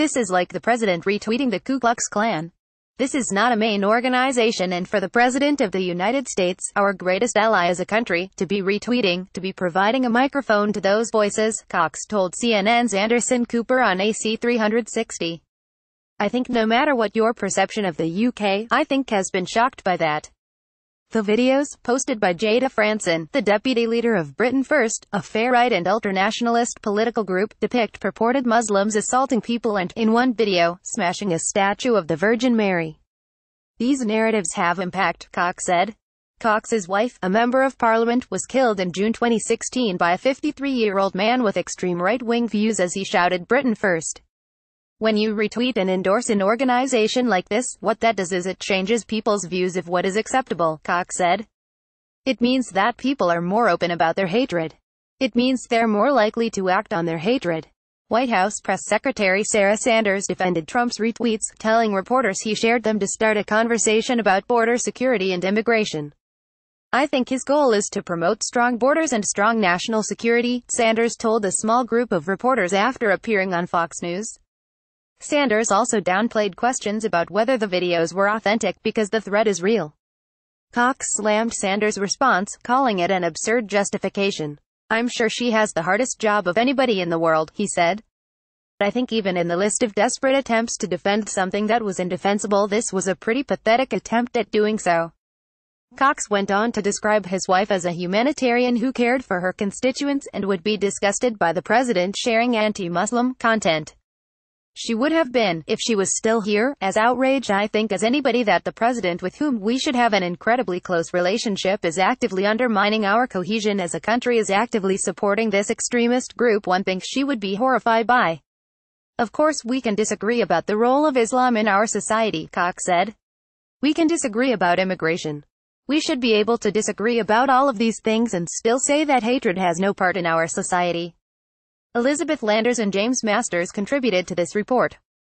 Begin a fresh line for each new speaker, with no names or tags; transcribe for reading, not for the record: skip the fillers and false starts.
This is like the president retweeting the Ku Klux Klan. This is not a main organization, and for the President of the United States, our greatest ally as a country, to be retweeting, to be providing a microphone to those voices, Cox told CNN's Anderson Cooper on AC 360. I think no matter what your perception of the UK, I think has been shocked by that. The videos, posted by Jayda Fransen, the deputy leader of Britain First, a farright and ultranationalist political group, depict purported Muslims assaulting people and, in one video, smashing a statue of the Virgin Mary. These narratives have impact, Cox said. Cox's wife, a member of parliament, was killed in June 2016 by a 53-year-old man with extreme right-wing views as he shouted Britain First. When you retweet and endorse an organization like this, what that does is it changes people's views of what is acceptable, Cox said. It means that people are more open about their hatred. It means they're more likely to act on their hatred. White House Press Secretary Sarah Sanders defended Trump's retweets, telling reporters he shared them to start a conversation about border security and immigration. I think his goal is to promote strong borders and strong national security, Sanders told a small group of reporters after appearing on Fox News. Sanders also downplayed questions about whether the videos were authentic because the threat is real. Cox slammed Sanders' response, calling it an absurd justification. I'm sure she has the hardest job of anybody in the world, he said. I think even in the list of desperate attempts to defend something that was indefensible, this was a pretty pathetic attempt at doing so. Cox went on to describe his wife as a humanitarian who cared for her constituents and would be disgusted by the president sharing anti-Muslim content. She would have been, if she was still here, as outraged I think as anybody that the president, with whom we should have an incredibly close relationship, is actively undermining our cohesion as a country, is actively supporting this extremist group. One thing she would be horrified by. Of course we can disagree about the role of Islam in our society, Cox said. We can disagree about immigration. We should be able to disagree about all of these things and still say that hatred has no part in our society. Elizabeth Landers and James Masters contributed to this report.